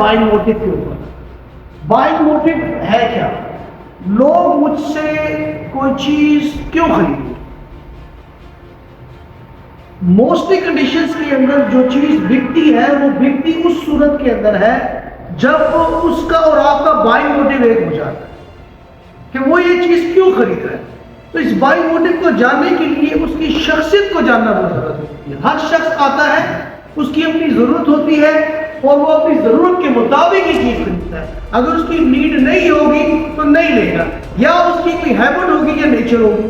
Buying motive के ऊपर। Buying motive है क्या? लोग मुझसे कोई चीज क्यों खरीदें? मोस्टली कंडीशंस के अंदर जो चीज बिकती है वो बिकती उस सूरत के अंदर है जब उसका और आपका बाइंग मोटिव एक हो जाता है कि वो ये चीज क्यों खरीद रहा है। तो इस बाइंग मोटिव को जानने के लिए उसकी शख्सियत को जानना बहुत जरूरत होती है। हर शख्स आता है, उसकी अपनी जरूरत होती है और वो अपनी जरूरत के मुताबिक ही चीज खरीदता है। अगर उसकी नीड नहीं होगी तो नहीं लेगा, या उसकी कोई हैबिट होगी या नेचर होगी।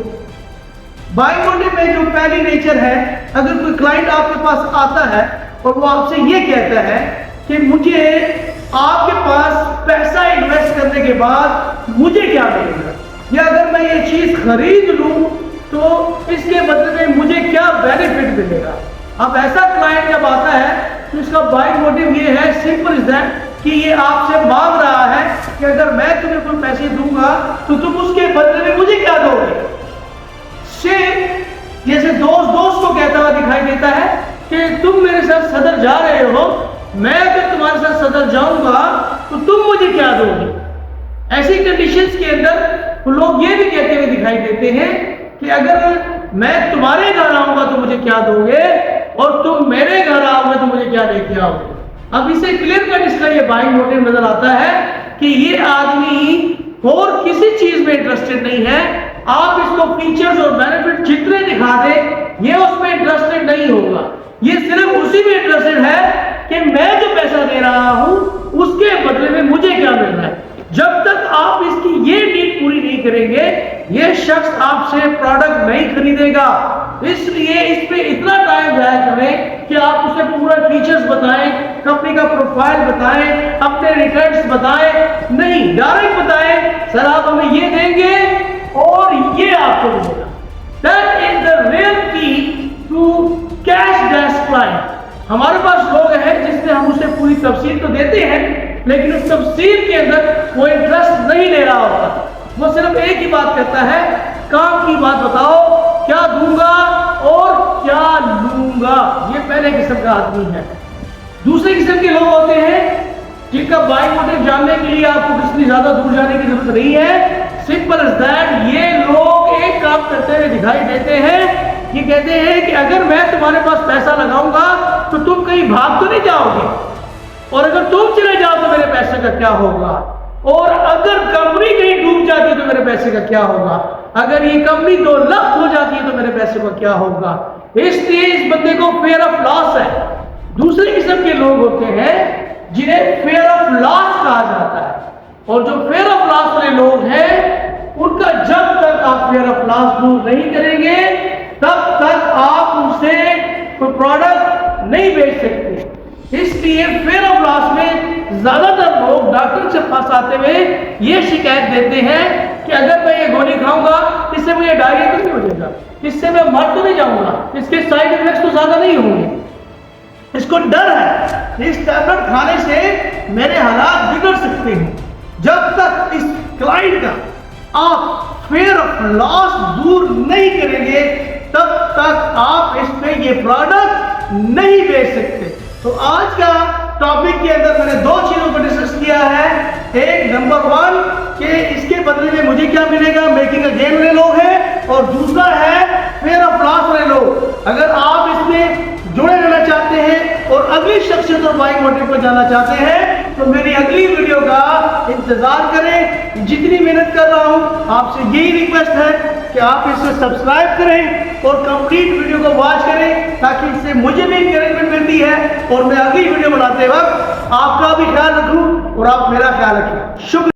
बाइंग मोटिव में जो पहली नेचर है, अगर कोई क्लाइंट आपके पास आता है और वो आपसे ये कहता है कि मुझे आपके पास पैसा इन्वेस्ट करने के बाद मुझे क्या मिलेगा, या अगर मैं ये चीज खरीद लूं तो इसके बदले में मुझे क्या बेनिफिट मिलेगा। अब ऐसा क्लाइंट जब आता है तो इसका बाइंग मोटिव ये है, सिंपल इज दैट, कि ये आपसे मांग रहा है कि अगर मैं तुम्हें कोई पैसे दूंगा तो तुम उसके बदले में मुझे क्या दोगे। जैसे दोस्त को कहता हुआ दिखाई देता है कि तुम मेरे साथ सदर जा रहे हो, मैं अगर तुम्हारे साथ सदर जाऊंगा तो तुम मुझे क्या दोगे। ऐसी कंडीशंस के अंदर लोग ये भी कहते हुए दिखाई देते हैं कि अगर मैं तुम्हारे घर आऊंगा तो मुझे क्या दोगे और तुम मेरे घर आओगे तो मुझे क्या लेके आओगे। अब इसे क्लियर कट इसका ये बाइंग मोटिव नजर आता है कि ये आदमी और किसी चीज में इंटरेस्टेड नहीं है। आप इसको फीचर्स और बेनिफिट जितने दिखा दे ये उसमें इंटरेस्टेड नहीं होगा। ये सिर्फ उसी में इंटरेस्टेड है कि मैं जो पैसा दे रहा हूं उसके बदले में मुझे क्या मिल रहा है। जब तक आप इसकी ये नीड पूरी नहीं करेंगे ये शख्स आपसे प्रोडक्ट नहीं खरीदेगा। इसलिए इस पे इतना टाइम जाया करें कि आप उसे पूरा फीचर्स बताएं, कंपनी का प्रोफाइल बताएं, अपने रिटर्न्स बताएं, नहीं डायरेक्ट बताएं सर आप हमें ये देंगे और ये आपको मिलेगा। दैट इज द रियल की टू कैश डैश क्लाइंट। हमारे पास लोग हैं जिसमें हम उसे पूरी तफसील तो देते हैं लेकिन उस तफसील के अंदर वो इंटरेस्ट नहीं ले रहा होता। वो सिर्फ एक ही बात कहता है, काम की बात बताओ, क्या दूंगा और क्या लूंगा। ये पहले किस्म का आदमी है। दूसरे किस्म के लोग होते हैं जिनका बाइंग मोटिव जानने के लिए आपको कितनी ज्यादा दूर जाने की जरूरत नहीं है। सिंपल एज दैट, ये लोग एक काम करते हुए दिखाई देते हैं। ये कहते हैं कि अगर मैं तुम्हारे पास पैसा लगाऊंगा तो तुम कहीं भाग तो नहीं जाओगे, और अगर तुम चले जाओ तो मेरे पैसे का क्या होगा, और अगर कंपनी कहीं डूब जाती है तो मेरे पैसे का क्या होगा, अगर ये कंपनी 2 लाख हो जाती है तो मेरे पैसे का क्या होगा। इसलिए इस बंदे को फेयर ऑफ लॉस है। दूसरे किस्म के लोग होते हैं जिन्हें फेयर ऑफ लॉस कहा जाता है, और जो फेयर ऑफ लॉस वाले लोग हैं उनका जब तक आप फेयर ऑफ लॉस दूर नहीं करेंगे तब तक आप उनसे कोई प्रोडक्ट नहीं बेच सकते। इसलिए फेयर ऑफ लॉस में ज्यादातर लोग डॉक्टर से पास आते हुए ये शिकायत देते हैं कि अगर मैं ये गोली खाऊंगा इससे मुझे डायरिया तो नहीं हो जाएगा, इससे मैं मर तो नहीं जाऊंगा, इसके साइड इफेक्ट्स तो ज्यादा नहीं होंगे। इसको डर है इस टैबलेट खाने से मेरे हालात बिगड़ सकते हैं। जब तक इस क्लाइंट का आप फेयर ऑफ लॉस दूर नहीं करेंगे तब तक आप इसमें ये प्रोडक्ट नहीं बेच सकते। तो आज का टॉपिक के अंदर मैंने 2 चीजों को डिस्कस किया है। एक, नंबर 1 कि इसके बदले में मुझे क्या मिलेगा, मेकिंग अ गेन वाले लोग हैं, और दूसरा है फेयर ऑफ लॉस वाले लोग। अगर आप इसमें जुड़े रहना चाहते हैं और अगली शख्सियत और बाइंग मोटिव को जानना चाहते हैं तो मेरी अगली वीडियो का इंतजार करें। जितनी मेहनत कर रहा हूं आपसे यही रिक्वेस्ट है कि आप इसे सब्सक्राइब करें और कंप्लीट वीडियो को वॉच करें ताकि इससे मुझे भी इंकरेजमेंट मिलती है और मैं अगली वीडियो बनाते वक्त आपका भी ख्याल रखूं और आप मेरा ख्याल रखें। शुक्रिया।